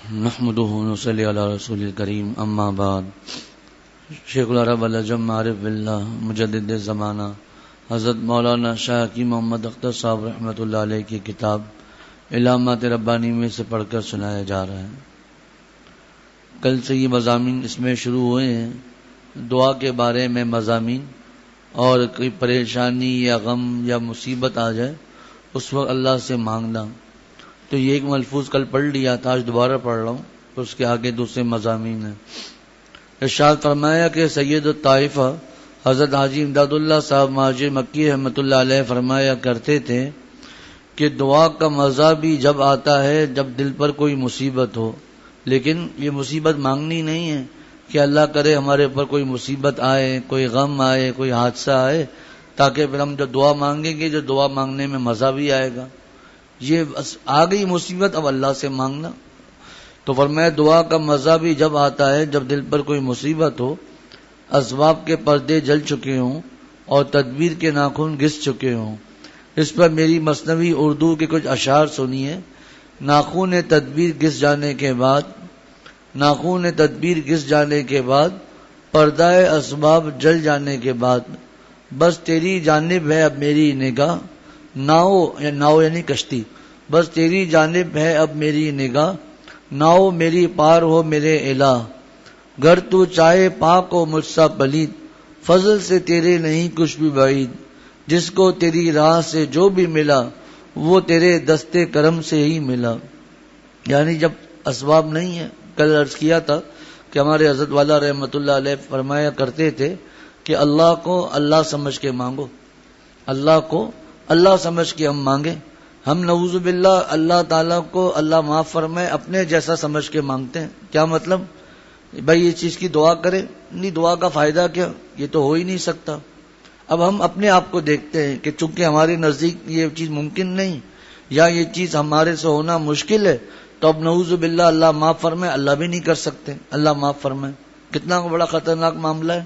نحمده ونصلي على رسول الكريم اما بعد. شیخ العرب العجم عارف باللہ مجدد زمانہ حضرت مولانا شاہ حکیم محمد اختر صاحب رحمۃ اللہ علیہ کی کتاب علامات ربانی میں سے پڑھ کر سنایا جا رہا ہے. کل سے یہ مضامین اس میں شروع ہوئے ہیں. دعا کے بارے میں مضامین، اور کوئی پریشانی یا غم یا مصیبت آ جائے اس وقت اللہ سے مانگنا. تو یہ ایک ملفوظ کل پڑھ لیا تھا، آج دوبارہ پڑھ رہا ہوں. اس کے آگے دوسرے مضامین ہیں. ارشاد فرمایا کہ سید الطائفہ حضرت حاجی امداد اللہ صاحب مہاجر مکی رحمۃ اللہ علیہ فرمایا کرتے تھے کہ دعا کا مزہ بھی جب آتا ہے جب دل پر کوئی مصیبت ہو. لیکن یہ مصیبت مانگنی نہیں ہے کہ اللہ کرے ہمارے اوپر کوئی مصیبت آئے، کوئی غم آئے، کوئی حادثہ آئے، تاکہ پھر ہم جو دعا مانگیں گے جو دعا مانگنے میں مزہ بھی آئے گا. یہ آ گئی مصیبت، اب اللہ سے مانگنا. تو فرمایا دعا کا مزہ بھی جب آتا ہے جب دل پر کوئی مصیبت ہو، اسباب کے پردے جل چکے ہوں اور تدبیر کے ناخن گھس چکے ہوں. اس پر میری مثنوی اردو کے کچھ اشعار سنیے. ناخن تدبیر گھس جانے کے بعد پردہ اسباب جل جانے کے بعد بس تیری جانب ہے اب میری نگاہ، ناؤ یعنی کشتی، بس تیری جانب ہے اب میری نگاہ، ناؤ میری پار ہو میرے الہ. گر تو چاہے پاک ہو مجھ سا پلید، فضل سے تیرے نہیں کچھ بھی بعید. جس کو تیری راہ سے جو بھی ملا وہ تیرے دستے کرم سے ہی ملا. یعنی جب اسباب نہیں ہے، کل عرض کیا تھا کہ ہمارے حضرت والا رحمۃ اللہ علیہ فرمایا کرتے تھے کہ اللہ کو اللہ سمجھ کے مانگو، اللہ کو اللہ سمجھ کے ہم مانگیں. ہم نعوذ باللہ اللہ تعالیٰ کو اللہ معاف فرمائے اپنے جیسا سمجھ کے مانگتے ہیں. کیا مطلب؟ بھائی یہ چیز کی دعا کرے، نہیں دعا کا فائدہ کیا، یہ تو ہو ہی نہیں سکتا. اب ہم اپنے آپ کو دیکھتے ہیں کہ چونکہ ہمارے نزدیک یہ چیز ممکن نہیں یا یہ چیز ہمارے سے ہونا مشکل ہے، تو اب نعوذ باللہ اللہ معاف فرمائے، اللہ بھی نہیں کر سکتے. اللہ معاف فرمائے، کتنا بڑا خطرناک معاملہ ہے.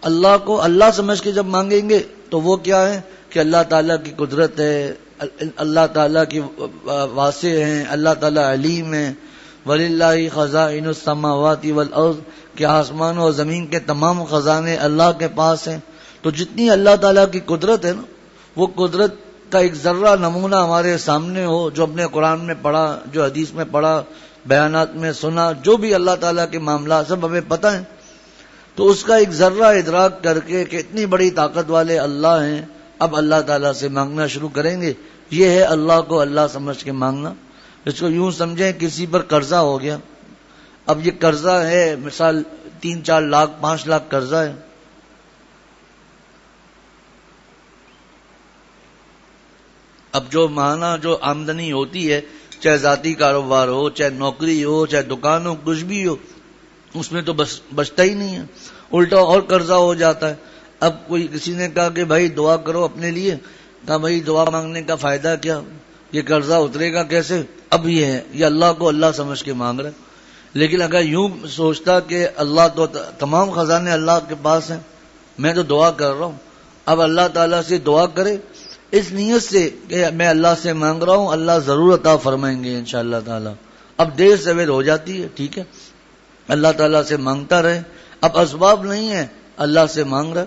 اللہ کو اللہ سمجھ کے جب مانگیں گے تو وہ کیا ہے کہ اللہ تعالیٰ کی قدرت ہے، اللہ تعالیٰ کی واسع ہیں، اللہ تعالیٰ علیم ہیں. وَلِلَّهِ خَزَائِنُ السَّمَاوَاتِ وَالْأَرْضِ کہ آسمان و زمین کے تمام خزانے اللہ کے پاس ہیں. تو جتنی اللہ تعالیٰ کی قدرت ہے نا، وہ قدرت کا ایک ذرہ نمونہ ہمارے سامنے ہو، جو اپنے قرآن میں پڑھا، جو حدیث میں پڑھا، بیانات میں سنا، جو بھی اللہ تعالیٰ کے معاملات سب ہمیں پتہ ہیں. تو اس کا ایک ذرہ ادراک کر کے کہ اتنی بڑی طاقت والے اللہ ہیں، اب اللہ تعالیٰ سے مانگنا شروع کریں گے. یہ ہے اللہ کو اللہ سمجھ کے مانگنا. اس کو یوں سمجھیں کسی پر قرضہ ہو گیا. اب یہ قرضہ ہے مثال 3-4 لاکھ 5 لاکھ قرضہ ہے. اب جو ماہانہ جو آمدنی ہوتی ہے، چاہے ذاتی کاروبار ہو، چاہے نوکری ہو، چاہے دکان ہو، کچھ بھی ہو، اس میں تو بچتا ہی نہیں ہے، الٹا اور قرضہ ہو جاتا ہے. اب کوئی کسی نے کہا کہ بھائی دعا کرو اپنے لیے، کہا بھائی دعا مانگنے کا فائدہ کیا، یہ قرضہ اترے گا کیسے. اب یہ ہے یہ اللہ کو اللہ سمجھ کے مانگ رہا ہے. لیکن اگر یوں سوچتا کہ اللہ تو تمام خزانے اللہ کے پاس ہیں، میں تو دعا کر رہا ہوں، اب اللہ تعالیٰ سے دعا کرے اس نیت سے کہ میں اللہ سے مانگ رہا ہوں، اللہ ضرور عطا فرمائیں گے انشاءاللہ تعالیٰ. اب دیر سویر ہو جاتی ہے، ٹھیک ہے، اللہ تعالیٰ سے مانگتا رہے. اب اسباب نہیں ہے، اللہ سے مانگ رہا.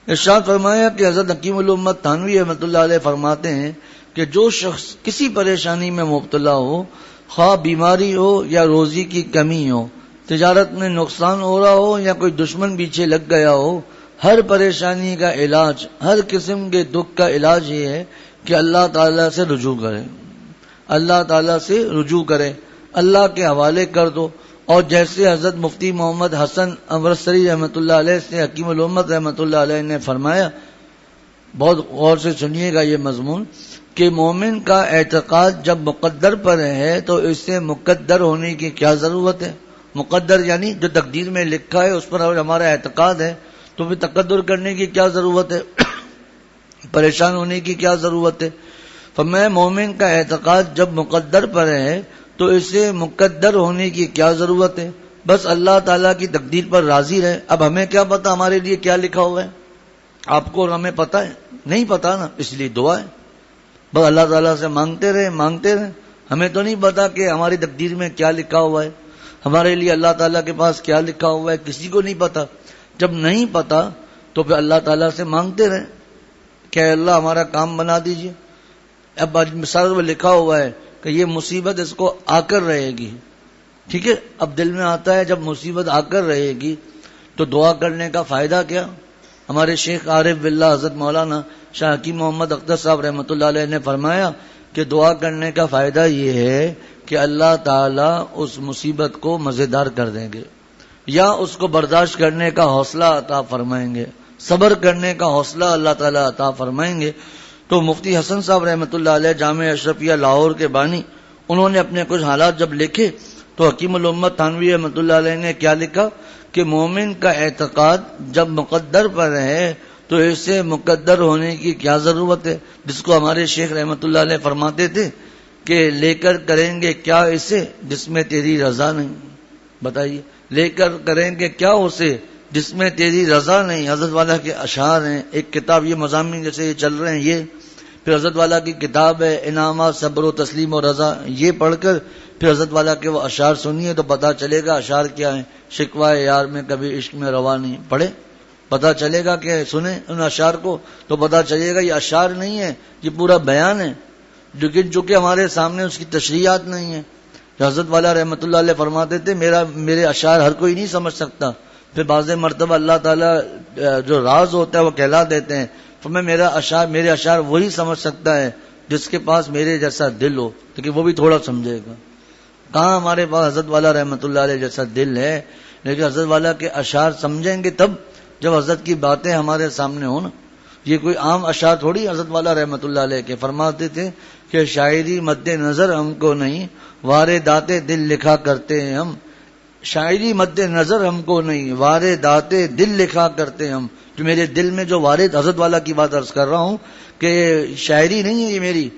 ارشاد فرمایا کہ حضرت حکیم الامت تھانوی رحمۃ اللہ علیہ فرماتے ہیں کہ جو شخص کسی پریشانی میں مبتلا ہو، خواہ بیماری ہو یا روزی کی کمی ہو، تجارت میں نقصان ہو رہا ہو یا کوئی دشمن پیچھے لگ گیا ہو، ہر پریشانی کا علاج، ہر قسم کے دکھ کا علاج یہ ہے کہ اللہ تعالیٰ سے رجوع کرے، اللہ تعالیٰ سے رجوع کرے، اللہ کے حوالے کر دو. اور جیسے حضرت مفتی محمد حسن امرتسری رحمۃ اللہ علیہ سے حکیم الامت رحمۃ اللہ علیہ نے فرمایا، بہت غور سے سنیے گا یہ مضمون، کہ مومن کا اعتقاد جب مقدر پر ہے تو اس سے مقدر ہونے کی کیا ضرورت ہے. مقدر یعنی جو تقدیر میں لکھا ہے اس پر ہمارا اعتقاد ہے، تو پھر تقدر کرنے کی کیا ضرورت ہے، پریشان ہونے کی کیا ضرورت ہے. فرمایا مومن کا اعتقاد جب مقدر پر ہے تو اس سے مقدر ہونے کی کیا ضرورت ہے، بس اللہ تعالیٰ کی تقدیر پر راضی رہے. اب ہمیں کیا پتا ہمارے لیے کیا لکھا ہوا ہے، آپ کو اور ہمیں پتا ہے نہیں پتا نا، اس لیے دعا ہے. بس اللہ تعالیٰ سے مانگتے رہے. ہمیں تو نہیں پتا کہ ہماری تقدیر میں کیا لکھا ہوا ہے، ہمارے لیے اللہ تعالیٰ کے پاس کیا لکھا ہوا ہے، کسی کو نہیں پتا۔ جب نہیں پتا تو پھر اللہ تعالیٰ سے مانگتے رہیں کہ اے اللہ ہمارا کام بنا دیجئے۔ اب مثال میں لکھا ہوا ہے کہ یہ مصیبت اس کو آ کر رہے گی، ٹھیک ہے، اب دل میں آتا ہے جب مصیبت آ کر رہے گی تو دعا کرنے کا فائدہ کیا؟ ہمارے شیخ عارف باللہ حضرت مولانا شاہ حکیم محمد اختر صاحب رحمۃ اللہ علیہ نے فرمایا کہ دعا کرنے کا فائدہ یہ ہے کہ اللہ تعالیٰ اس مصیبت کو مزیدار کر دیں گے، یا اس کو برداشت کرنے کا حوصلہ عطا فرمائیں گے، صبر کرنے کا حوصلہ اللہ تعالیٰ عطا فرمائیں گے۔ تو مفتی حسن صاحب رحمۃ اللہ علیہ جامعہ اشرفیہ لاہور کے بانی، انہوں نے اپنے کچھ حالات جب لکھے تو حکیم الامت تھانوی رحمۃ اللہ علیہ نے کیا لکھا کہ مومن کا اعتقاد جب مقدر پر ہے تو اسے مقدر ہونے کی کیا ضرورت ہے، جس کو ہمارے شیخ رحمۃ اللہ علیہ فرماتے تھے کہ لے کر کریں گے کیا اسے جس میں تیری رضا نہیں۔ بتائیے، لے کر کریں گے کیا اسے جس میں تیری رضا نہیں۔ حضرت والا کے اشعار ہیں، ایک کتاب یہ مضامین جیسے یہ چل رہے ہیں، یہ پھر حضرت والا کی کتاب ہے انعامات صبر و تسلیم و رضا، یہ پڑھ کر پھر حضرت والا کے وہ اشعار سنیے تو پتا چلے گا اشعار کیا ہیں۔ شکوہ یار میں کبھی عشق میں روا نہیں، پڑھے پتا چلے گا کہ سنیں ان اشعار کو تو پتا چلے گا یہ اشعار نہیں ہے، یہ پورا بیان ہے، لیکن چونکہ ہمارے سامنے اس کی تشریحات نہیں ہے۔ حضرت والا رحمۃ اللہ علیہ فرماتے تھے میرے اشعار ہر کوئی نہیں سمجھ سکتا، پھر بعض مرتبہ اللہ تعالیٰ جو راز ہوتا ہے وہ کہلا دیتے ہیں، تو میرے اشعار وہی سمجھ سکتا ہے جس کے پاس میرے جیسا دل ہو، لیکن وہ بھی تھوڑا سمجھے گا۔ کہاں ہمارے پاس حضرت والا رحمۃ اللہ علیہ جیسا دل ہے، لیکن حضرت والا کے اشعار سمجھیں گے تب جب حضرت کی باتیں ہمارے سامنے ہوں نا۔ یہ کوئی عام اشعار تھوڑی حضرت والا رحمۃ اللہ علیہ کے، فرماتے تھے کہ شاعری مد نظر ہم کو نہیں واردات دل لکھا کرتے ہیں ہم، شاعری مد نظر ہم کو نہیں واردات دل لکھا کرتے ہم۔ جو میرے دل میں جو وارد، حضرت والا کی بات عرض کر رہا ہوں کہ شاعری نہیں ہے یہ میری،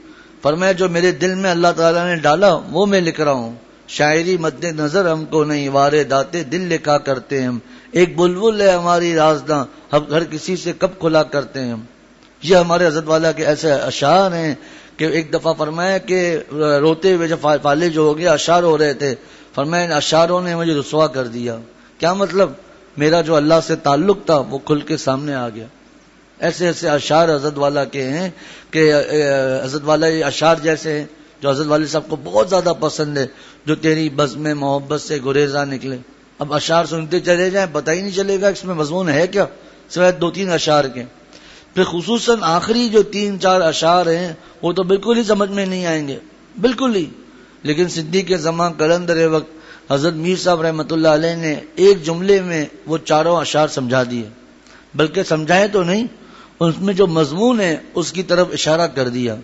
فرمایا جو میرے دل میں اللہ تعالیٰ نے ڈالا وہ میں لکھ رہا ہوں۔ شاعری مد نظر ہم کو نہیں واردات دل لکھا کرتے ہم، ایک بلبل ہے ہماری رازداں ہم ہر کسی سے کب کھلا کرتے ہیں ہم۔ یہ ہمارے حضرت والا کے ایسے اشعار ہیں کہ ایک دفعہ فرمایا کہ روتے ہوئے جب فالج ہو گیا، اشعار ہو رہے تھے، فرمایا ان اشعاروں نے مجھے رسوا کر دیا۔ کیا مطلب؟ میرا جو اللہ سے تعلق تھا وہ کھل کے سامنے آ گیا۔ ایسے ایسے اشعار حضرت والا کے ہیں کہ حضرت والا یہ اشعار جیسے ہیں جو حضرت والے صاحب کو بہت زیادہ پسند ہے، جو تیری بزم محبت سے گریزاں نکلے۔ اب اشعار سنتے چلے جائیں پتہ ہی نہیں چلے گا اس میں مضمون ہے کیا، سوائے 2-3 اشعار کے۔ پھر خصوصاً آخری جو 3-4 اشعار ہیں وہ تو بالکل ہی سمجھ میں نہیں آئیں گے، بالکل ہی۔ لیکن صدیق زمان قلندر وقت حضرت میر صاحب رحمۃ اللہ علیہ نے ایک جملے میں وہ چاروں اشعار سمجھا دیے، بلکہ سمجھائے تو نہیں، اس میں جو مضمون ہے اس کی طرف اشارہ کر دیا۔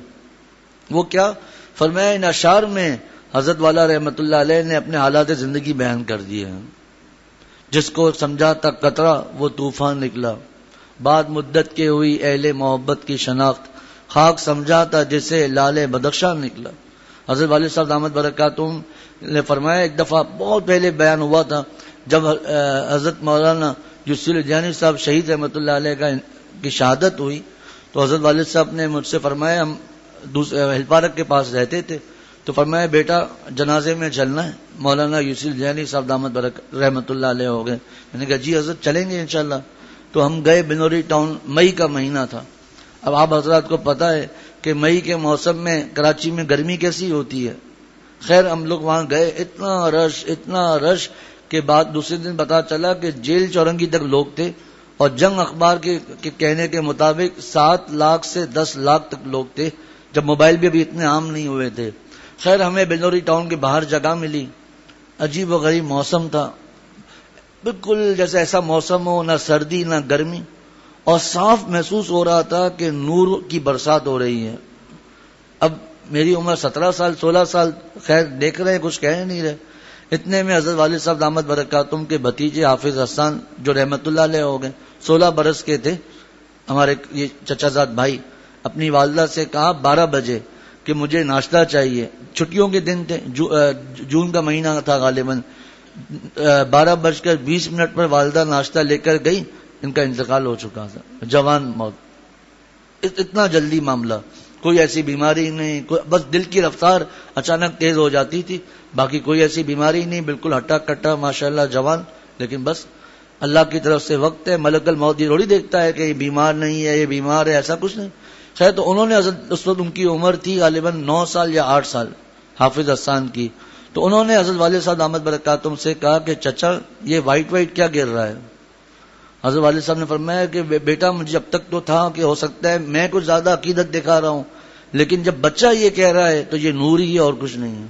وہ کیا؟ فرمایا ان اشعار میں حضرت والا رحمۃ اللہ علیہ نے اپنے حالات زندگی بیان کر دیے ہیں۔ جس کو سمجھا تھا قطرہ وہ طوفان نکلا، بعد مدت کے ہوئی اہل محبت کی شناخت، خاک سمجھا تھا جسے لال بدخشاں نکلا۔ حضرت والد صاحب دامت برکاتہم نے فرمایا ایک دفعہ بہت پہلے بیان ہوا تھا جب حضرت مولانا یوسف الجانی صاحب شہید رحمۃ اللہ علیہ کی شہادت ہوئی تو حضرت والد صاحب نے مجھ سے فرمایا، ہم ہل پارک کے پاس رہتے تھے، تو فرمایا بیٹا جنازے میں چلنا ہے، مولانا یوسف الجانی صاحب دامت رحمۃ اللہ علیہ ہو گئے۔ میں نے کہا جی حضرت چلیں گے انشاءاللہ۔ تو ہم گئے بنوری ٹاؤن، مئی کا مہینہ تھا۔ اب آپ حضرات کو پتا ہے کہ مئی کے موسم میں کراچی میں گرمی کیسی ہوتی ہے۔ خیر ہم لوگ وہاں گئے، اتنا رش کہ بعد دوسرے دن پتا چلا کہ جیل چورنگی تک لوگ تھے، اور جنگ اخبار کے کہنے کے مطابق 7 لاکھ سے 10 لاکھ تک لوگ تھے، جب موبائل بھی ابھی اتنے عام نہیں ہوئے تھے۔ خیر ہمیں بنوری ٹاؤن کے باہر جگہ ملی، عجیب و غریب موسم تھا، بالکل جیسے ایسا موسم ہو، نہ سردی نہ گرمی، اور صاف محسوس ہو رہا تھا کہ نور کی برسات ہو رہی ہے۔ اب میری عمر 17 سال 16 سال، خیر دیکھ رہے ہیں کچھ کہہ نہیں رہے۔ اتنے میں حضرت والد صاحب دامت برکاتہم کے بھتیجے حافظ حسان جو رحمت اللہ علیہ ہو گئے، 16 برس کے تھے، ہمارے یہ چچا زاد بھائی، اپنی والدہ سے کہا 12 بجے کہ مجھے ناشتہ چاہیے۔ چھٹیوں کے دن تھے، جون کا مہینہ تھا غالباً۔ 12:20 پر والدہ ناشتہ لے کر گئی، ان کا انتقال ہو چکا تھا، جوان موت، اتنا جلدی معاملہ۔ کوئی ایسی بیماری نہیں، بس دل کی رفتار اچانک تیز ہو جاتی تھی، باقی کوئی ایسی بیماری نہیں، بالکل ہٹا کٹا ماشاءاللہ جوان. لیکن بس اللہ کی طرف سے وقت ہے، ملک الموت یہ تھوڑی دیکھتا ہے کہ یہ بیمار نہیں ہے، یہ بیمار ہے، ایسا کچھ نہیں. خیر تو انہوں نے حضرت اس وقت ان کی عمر تھی غالباً 9 سال یا 8 سال حافظ حسان کی. تو انہوں نے حضرت والد صاحب دامت برکاتہم سے کہا کہ چچا یہ وائٹ وائٹ کیا گر رہا ہے؟ حضرت والد صاحب نے فرمایا کہ بیٹا مجھے اب تک تو تھا کہ ہو سکتا ہے میں کچھ زیادہ عقیدت دکھا رہا ہوں، لیکن جب بچہ یہ کہہ رہا ہے تو یہ نور ہی ہے اور کچھ نہیں ہے.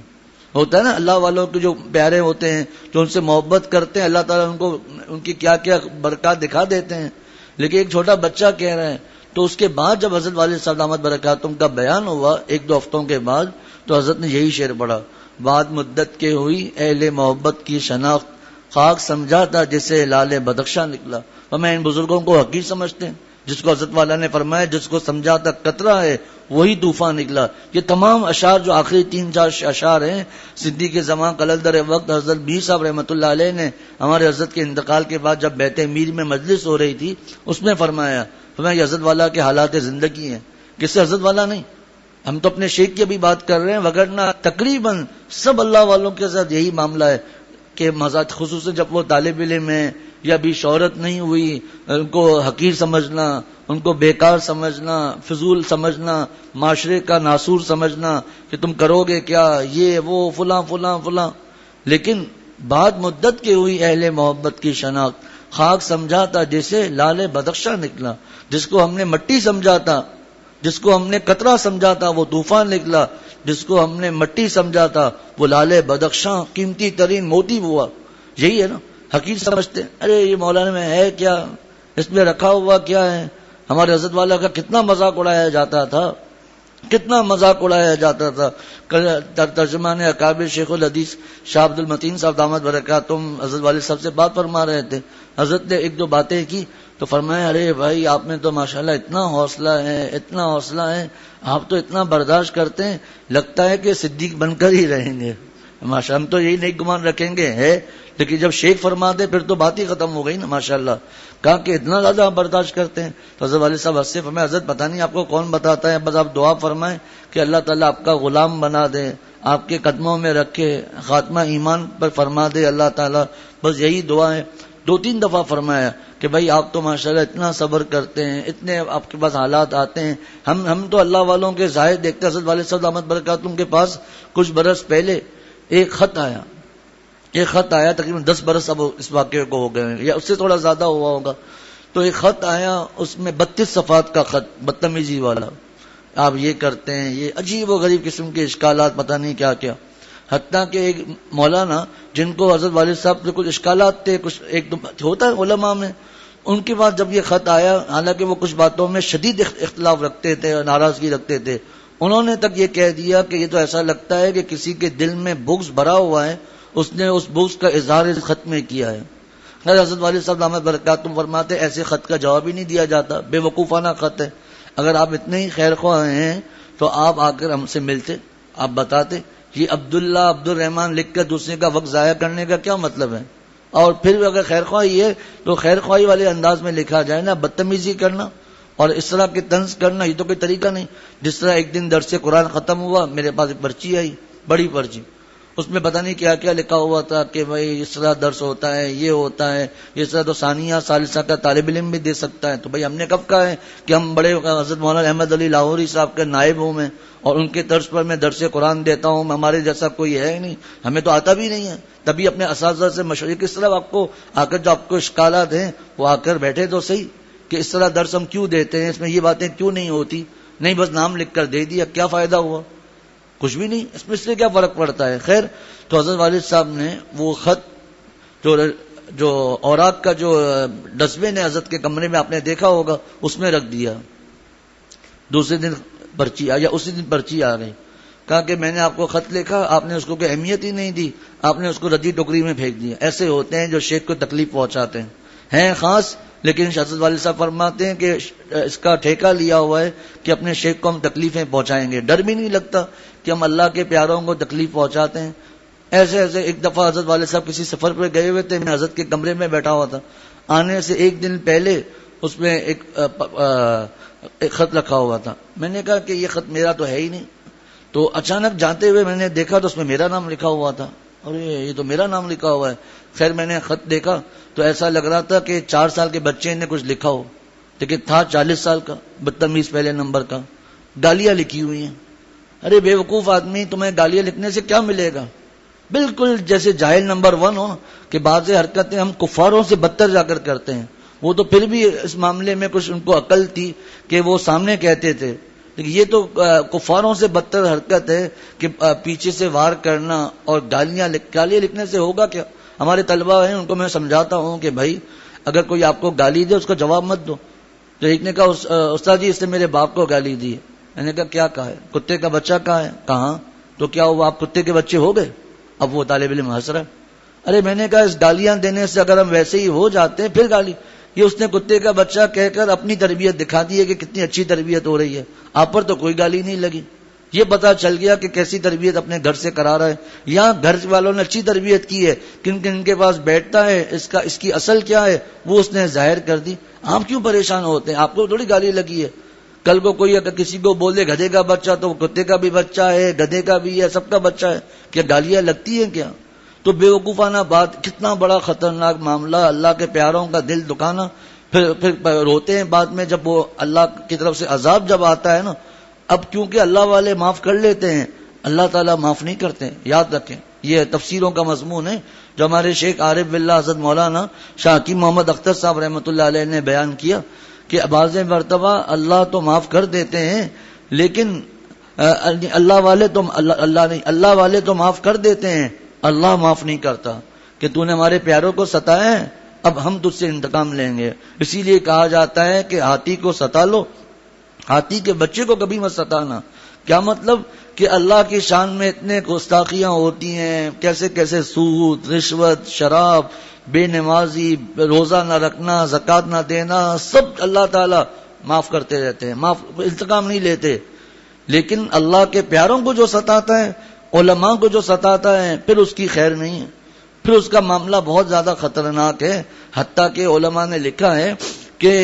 ہوتا ہے نا اللہ والوں کے جو پیارے ہوتے ہیں جو ان سے محبت کرتے ہیں، اللہ تعالیٰ ان کو ان کی کیا کیا برکات دکھا دیتے ہیں. لیکن ایک چھوٹا بچہ کہہ رہا ہے. تو اس کے بعد جب حضرت والد صاحب دامت برکاتہم کا بیان ہوا 1-2 ہفتوں کے بعد، تو حضرت نے یہی شعر پڑھا، بعد مدت کے ہوئی اہل محبت کی شناخت، خاک سمجھا تھا جسے لال بدخشاں نکلا. اور میں ان بزرگوں کو حقیر سمجھتے ہیں، جس کو حضرت والا نے فرمایا جس کو سمجھا تھا قطرہ ہے وہی طوفان نکلا. یہ تمام اشعار جو آخری 3-4 اشعار ہیں صدیق زمان قلندر وقت حضرت میر صاحب رحمۃ اللہ علیہ نے ہمارے حضرت کے انتقال کے بعد جب بیت میر میں مجلس ہو رہی تھی اس میں فرمایا یہ حضرت والا کے حالات زندگی ہیں. کس سے؟ حضرت والا نہیں. ہم تو اپنے شیخ کی بھی بات کر رہے ہیں، وگرنہ تقریباً سب اللہ والوں کے ساتھ یہی معاملہ ہے کہ مزاج، خصوصاً جب وہ طالب علم ہیں یا بھی شہرت نہیں ہوئی، ان کو حقیر سمجھنا، ان کو بیکار سمجھنا، فضول سمجھنا، معاشرے کا ناسور سمجھنا کہ تم کرو گے کیا، یہ وہ فلاں فلاں فلاں. لیکن بعد مدت کے ہوئی اہل محبت کی شناخت، خاک سمجھا تھا جیسے لال بدخشاں نکلا. جس کو ہم نے مٹی سمجھا تھا، جس کو ہم نے قطرہ سمجھا تھا وہ طوفان نکلا، جس کو ہم نے مٹی سمجھا تھا وہ لال بدخشاں قیمتی ترین موتی ہوا. یہی ہے نا حقیر سمجھتے ہیں. ارے یہ مولانا میں ہے کیا، اس میں رکھا ہوا کیا ہے. ہمارے حضرت والا کا کتنا مذاق اڑایا جاتا تھا، کتنا مذاق اڑایا جاتا تھا. ترجمان اکابر شیخ الحدیث شاہ عبد المتین صاحب دامت برکاتہم حضرت والد صاحب سے بات فرما رہے تھے. حضرت نے 1-2 باتیں کی تو فرمایا ارے بھائی آپ میں تو ماشاءاللہ اتنا حوصلہ ہے، اتنا حوصلہ ہے، آپ تو اتنا برداشت کرتے ہیں، لگتا ہے کہ صدیق بن کر ہی رہیں گے. ماشاءاللہ ہم تو یہی نہیں گمان رکھیں گے ہے، لیکن جب شیخ فرما دے پھر تو بات ہی ختم ہو گئی نا. ماشاءاللہ کہا کہ اتنا زیادہ آپ برداشت کرتے ہیں. تو حضرت والد صاحب ہنسے فرمایا حضرت پتہ نہیں آپ کو کون بتاتا ہے، بس آپ دعا فرمائیں کہ اللہ تعالیٰ آپ کا غلام بنا دے، آپ کے قدموں میں رکھے، خاتمہ ایمان پر فرما دے اللہ تعالیٰ. بس یہی دعا ہے. 2-3 دفعہ فرمایا کہ بھائی آپ تو ماشاءاللہ اتنا صبر کرتے ہیں، اتنے آپ کے پاس حالات آتے ہیں. ہم تو اللہ والوں کے ظاہر دیکھتے ہیں. حضرت والد صاحب دامت برکاتہم کے پاس کچھ برس پہلے ایک خط آیا، تقریباً 10 برس اب اس واقعے کو ہو گئے ہیں یا اس سے تھوڑا زیادہ ہوا ہوگا. تو ایک خط آیا، اس میں 32 صفحات کا خط، بدتمیزی والا. آپ یہ کرتے ہیں، یہ عجیب و غریب قسم کے اشکالات، پتہ نہیں کیا کیا. حتیٰ کہ ایک مولانا جن کو حضرت والد صاحب سے کچھ اشکالات تھے، کچھ ایک دو ہوتا ہے علماء میں، ان کے بعد جب یہ خط آیا، حالانکہ وہ کچھ باتوں میں شدید اختلاف رکھتے تھے اور ناراضگی رکھتے تھے، انہوں نے تک یہ کہہ دیا کہ یہ تو ایسا لگتا ہے کہ کسی کے دل میں بغض بھرا ہوا ہے، اس نے اس بغض کا اظہار اس خط میں کیا ہے. حضرت والد صاحب دامت برکاتہم فرماتے ایسے خط کا جواب ہی نہیں دیا جاتا، بے وقوفانہ خط ہے. اگر آپ اتنے ہی خیر خواہ ہیں تو آپ آ کر ہم سے ملتے، آپ بتاتے یہ عبداللہ عبد الرحمان لکھ کر دوسرے کا وقت ضائع کرنے کا کیا مطلب ہے. اور پھر اگر خیر خواہی ہے تو خیر خواہی والے انداز میں لکھا جائے نا. بدتمیزی کرنا اور اس طرح کی طنز کرنا یہ تو کوئی طریقہ نہیں. جس طرح ایک دن درس قرآن ختم ہوا، میرے پاس ایک پرچی آئی، بڑی پرچی، اس میں پتہ نہیں کیا کیا لکھا ہوا تھا کہ بھائی اس طرح درس ہوتا ہے، یہ ہوتا ہے، اس طرح تو ثانیہ ثالثہ کا طالب علم بھی دے سکتا ہے. تو بھائی ہم نے کب کہا ہے کہ ہم بڑے حضرت مولانا احمد علی لاہوری صاحب کے نائب ہوں میں، اور ان کے طرز پر میں درس قرآن دیتا ہوں، ہمارے جیسا کوئی ہے ہی نہیں، ہمیں تو آتا بھی نہیں ہے. تبھی اپنے اساتذہ سے مشورے کس طرح آپ کو آ کر جو آپ کو اشکالات ہیں وہ آ کر بیٹھے تو صحیح کہ اس طرح درس ہم کیوں دیتے ہیں، اس میں یہ باتیں کیوں نہیں ہوتی. نہیں بس نام لکھ کر دے دیا، کیا فائدہ ہوا؟ کچھ بھی نہیں، اس میں اس سے کیا فرق پڑتا ہے. خیر تو حضرت والد صاحب نے وہ خط جو اوراق کا جو ڈسٹ بن ہے حضرت کے کمرے میں آپ نے دیکھا ہوگا، اس میں رکھ دیا. دوسرے دن پرچی یا اسی دن پرچی آ گئی. کہا کہ میں نے آپ کو خط لکھا، آپ نے اس کو کوئی اہمیت ہی نہیں دی، آپ نے اس کو ردی ٹوکری میں پھینک دیا. ایسے ہوتے ہیں جو شیخ کو تکلیف پہنچاتے ہیں خاص، لیکن حضرت والد صاحب فرماتے ہیں کہ اس کا ٹھیکہ لیا ہوا ہے کہ اپنے شیخ کو ہم تکلیفیں پہنچائیں گے. ڈر بھی نہیں لگتا کہ ہم اللہ کے پیاروں کو تکلیف پہنچاتے ہیں. ایسے ایک دفعہ حضرت والد صاحب کسی سفر پہ گئے ہوئے تھے، میں حضرت کے کمرے میں بیٹھا ہوا تھا. آنے سے ایک دن پہلے اس میں ایک ایک خط رکھا ہوا تھا. میں نے کہا کہ یہ خط میرا تو ہے ہی نہیں. تو اچانک جانتے ہوئے میں نے دیکھا تو اس میں میرا نام لکھا ہوا تھا. اور یہ تو میرا نام لکھا ہوا ہے. خیر میں نے خط دیکھا تو ایسا لگ رہا تھا کہ 4 سال کے بچے نے کچھ لکھا ہو، لیکن تھا 40 سال کا، بدتمیز پہلے نمبر کا. گالیاں لکھی ہوئی ہیں. ارے بے وقوف آدمی، تمہیں گالیاں لکھنے سے کیا ملے گا؟ بالکل جیسے جاہل نمبر 1 ہو کہ بعض حرکتیں ہم کفاروں سے بدتر جا کر کرتے ہیں. وہ تو پھر بھی اس معاملے میں کچھ ان کو عقل تھی کہ وہ سامنے کہتے تھے، لیکن یہ تو کفاروں سے بدتر حرکت ہے کہ پیچھے سے وار کرنا اور گالیاں لکھنے سے ہوگا کیا؟ ہمارے طلبہ ہیں، ان کو میں سمجھاتا ہوں کہ بھائی اگر کوئی آپ کو گالی دے اس کا جواب مت دو. تو ایک نے کہا استاد جی اس نے میرے باپ کو گالی دی ہے. میں نے کہا کیا کہا ہے؟ کتے کا بچہ کہا ہے. کہاں؟ تو کیا ہوا، آپ کتے کے بچے ہو گئے؟ اب وہ طالب علم ہنس رہا ہے. ارے میں نے کہا اس گالیاں دینے سے اگر ہم ویسے ہی ہو جاتے ہیں پھر گالی. یہ اس نے کتے کا بچہ کہہ کر اپنی تربیت دکھا دی ہے کہ کتنی اچھی تربیت ہو رہی ہے. آپ پر تو کوئی گالی نہیں لگی. یہ پتا چل گیا کہ کیسی تربیت اپنے گھر سے کرا رہا ہے. یہاں گھر والوں نے اچھی تربیت کی ہے، کن کن کے پاس بیٹھتا ہے، اس کی اصل کیا ہے وہ اس نے ظاہر کر دی. آپ کیوں پریشان ہوتے ہیں؟ آپ کو تھوڑی گالی لگی ہے. کل کو کوئی اگر کسی کو بولے گدھے کا بچہ تو کتے کا بھی بچہ ہے، گدھے کا بھی ہے، سب کا بچہ ہے. کیا گالیاں لگتی ہیں کیا؟ تو بے وقوفانہ بات، کتنا بڑا خطرناک معاملہ. اللہ کے پیاروں کا دل دکھانا. پھر روتے ہیں بعد میں جب وہ اللہ کی طرف سے عذاب جب آتا ہے نا. اب کیونکہ اللہ والے معاف کر لیتے ہیں، اللہ تعالیٰ معاف نہیں کرتے. یاد رکھیں یہ تفسیروں کا مضمون ہے جو ہمارے شیخ عارف باللہ حضرت مولانا شاہ حکیم محمد اختر صاحب رحمۃ اللہ علیہ نے بیان کیا کہ بعض مرتبہ اللہ تو معاف کر دیتے ہیں لیکن اللہ والے تو معاف کر دیتے ہیں، اللہ معاف نہیں کرتا کہ تو نے ہمارے پیاروں کو ستایا ہے، اب ہم تجھ سے انتقام لیں گے. اسی لیے کہا جاتا ہے کہ ہاتھی کو ستا لو، ہاتھی کے بچے کو کبھی مت ستانا. کیا مطلب؟ کہ اللہ کی شان میں اتنے گستاخیاں ہوتی ہیں، کیسے کیسے سود، رشوت، شراب، بے نمازی، روزہ نہ رکھنا، زکوٰۃ نہ دینا، سب اللہ تعالیٰ معاف کرتے رہتے ہیں، معاف، انتقام نہیں لیتے. لیکن اللہ کے پیاروں کو جو ستاتا ہے، علماء کو جو ستاتا ہے، پھر اس کی خیر نہیں ہے، پھر اس کا معاملہ بہت زیادہ خطرناک ہے. حتیٰ کہ علماء نے لکھا ہے کہ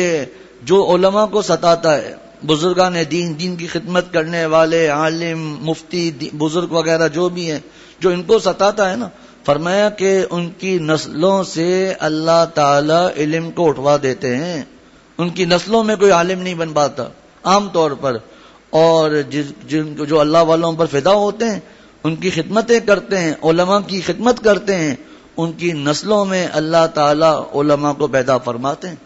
جو علماء کو ستاتا ہے، بزرگان دین کی خدمت کرنے والے عالم، مفتی، بزرگ وغیرہ جو بھی ہیں، جو ان کو ستاتا ہے نا، فرمایا کہ ان کی نسلوں سے اللہ تعالی علم کو اٹھوا دیتے ہیں. ان کی نسلوں میں کوئی عالم نہیں بن پاتا عام طور پر. اور جن جو اللہ والوں پر فدا ہوتے ہیں، ان کی خدمتیں کرتے ہیں، علماء کی خدمت کرتے ہیں، ان کی نسلوں میں اللہ تعالی علماء کو پیدا فرماتے ہیں.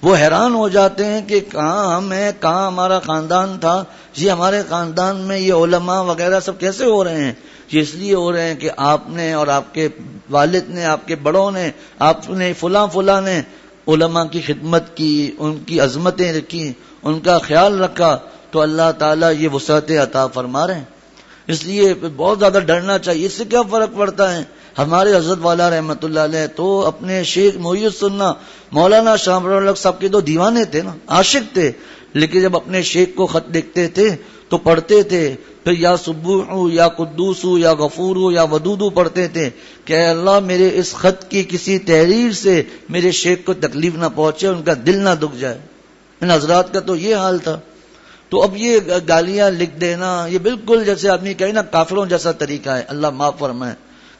وہ حیران ہو جاتے ہیں کہ کہاں ہم ہیں، کہاں ہمارا خاندان تھا، یہ ہمارے خاندان میں یہ علماء وغیرہ سب کیسے ہو رہے ہیں؟ یہ اس لیے ہو رہے ہیں کہ آپ نے اور آپ کے والد نے، آپ کے بڑوں نے، آپ نے فلاں نے علماء کی خدمت کی، ان کی عظمتیں رکھی، ان کا خیال رکھا، تو اللہ تعالیٰ یہ وسعت عطا فرما رہے ہیں. اس لیے بہت زیادہ ڈرنا چاہیے. اس سے کیا فرق پڑتا ہے؟ ہمارے حضرت والا رحمۃ اللہ علیہ تو اپنے شیخ محی السنہ مولانا شاہ الحق صاحب کے تو دیوانے تھے نا، عاشق تھے. لیکن جب اپنے شیخ کو خط لکھتے تھے تو پڑھتے تھے، پھر یا سبوح یا قدوس یا غفور یا ودود پڑھتے تھے کہ اے اللہ میرے اس خط کی کسی تحریر سے میرے شیخ کو تکلیف نہ پہنچے، ان کا دل نہ دکھ جائے. ان حضرات کا تو یہ حال تھا. تو اب یہ گالیاں لکھ دینا، یہ بالکل جیسے آدمی کہے نا کافروں جیسا طریقہ ہے. اللہ معاف فرمائے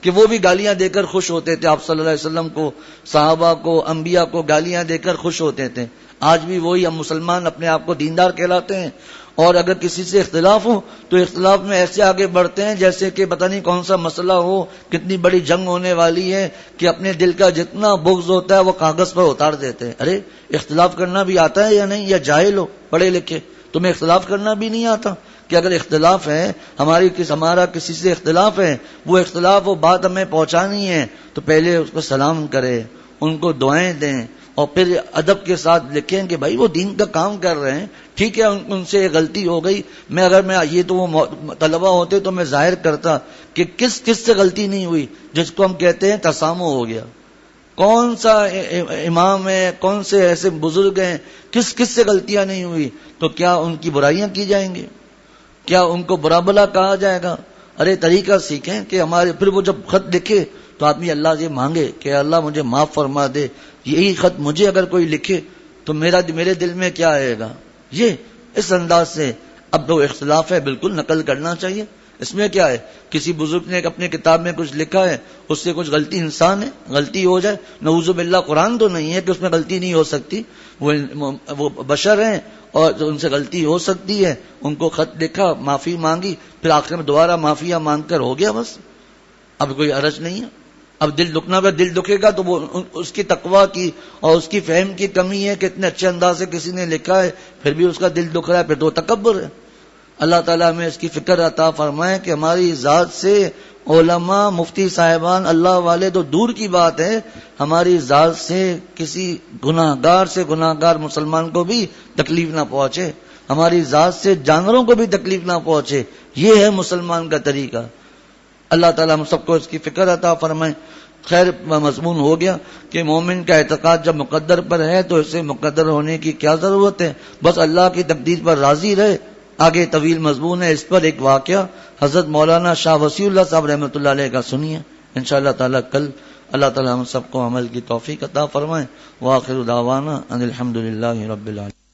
کہ وہ بھی گالیاں دے کر خوش ہوتے تھے. آپ صلی اللہ علیہ وسلم کو، صحابہ کو، انبیاء کو گالیاں دے کر خوش ہوتے تھے. آج بھی وہی ہم مسلمان اپنے آپ کو دیندار کہلاتے ہیں، اور اگر کسی سے اختلاف ہو تو اختلاف میں ایسے آگے بڑھتے ہیں جیسے کہ پتہ نہیں کون سا مسئلہ ہو، کتنی بڑی جنگ ہونے والی ہے، کہ اپنے دل کا جتنا بغض ہوتا ہے وہ کاغذ پر اتار دیتے ہیں. ارے اختلاف کرنا بھی آتا ہے یا نہیں؟ یا جاہل ہو پڑھے لکھے، تمہیں اختلاف کرنا بھی نہیں آتا؟ کہ اگر اختلاف ہے، ہمارا کسی سے اختلاف ہے، وہ اختلاف وہ بات ہمیں پہنچانی ہے تو پہلے اس کو سلام کرے، ان کو دعائیں دیں، اور پھر ادب کے ساتھ لکھیں کہ بھائی وہ دین کا کام کر رہے ہیں، ٹھیک ہے ان سے غلطی ہو گئی. اگر میں یہ تو وہ طلبہ ہوتے تو میں ظاہر کرتا کہ کس سے غلطی نہیں ہوئی، جس کو ہم کہتے ہیں تسامح ہو گیا. کون سا امام ہے، کون سے ایسے بزرگ ہیں، کس سے غلطیاں نہیں ہوئی؟ تو کیا ان کی برائیاں کی جائیں گی؟ کیا ان کو برا بلا کہا جائے گا؟ ارے طریقہ سیکھیں کہ ہمارے، پھر وہ جب خط لکھے تو آدمی اللہ سے مانگے کہ اللہ مجھے معاف فرما دے. یہی خط مجھے اگر کوئی لکھے تو میرے دل میں کیا آئے گا؟ یہ اس انداز سے اب تو اختلاف ہے بالکل نقل کرنا چاہیے. اس میں کیا ہے, کسی بزرگ نے اپنے کتاب میں کچھ لکھا ہے, اس سے کچھ غلطی, انسان ہے, غلطی ہو جائے, نعوذ باللہ قرآن تو نہیں ہے کہ اس میں غلطی نہیں ہو سکتی, وہ بشر ہیں اور ان سے غلطی ہو سکتی ہے. ان کو خط لکھا, معافی مانگی, پھر آخر میں دوبارہ معافیا مانگ کر ہو گیا, بس اب کوئی حرج نہیں ہے. اب دل دکھنا پہ دل دکھے گا تو وہ اس کی تقویٰ کی اور اس کی فہم کی کمی ہے کہ اتنے اچھے انداز سے کسی نے لکھا ہے پھر بھی اس کا دل دکھ رہا ہے, پھر تو تکبر ہے. اللہ تعالیٰ ہمیں اس کی فکر عطا فرمائے کہ ہماری ذات سے علماء مفتی صاحبان اللہ والے تو دور کی بات ہے, ہماری ذات سے کسی گناہگار سے گناہگار مسلمان کو بھی تکلیف نہ پہنچے, ہماری ذات سے جانوروں کو بھی تکلیف نہ پہنچے. یہ ہے مسلمان کا طریقہ. اللہ تعالیٰ ہم سب کو اس کی فکر عطا فرمائے. خیر مضمون ہو گیا کہ مومن کا اعتقاد جب مقدر پر ہے تو اسے مقدر ہونے کی کیا ضرورت ہے, بس اللہ کی تقدیر پر راضی رہے. آگے طویل مضمون ہے, اس پر ایک واقعہ حضرت مولانا شاہ وسیع اللہ صاحب رحمۃ اللہ علیہ کا سنیے انشاءاللہ تعالیٰ کل. اللہ تعالیٰ ہم سب کو عمل کی توفیق عطا فرمائے. وآخر دعوانا ان الحمدللہ رب العالمین.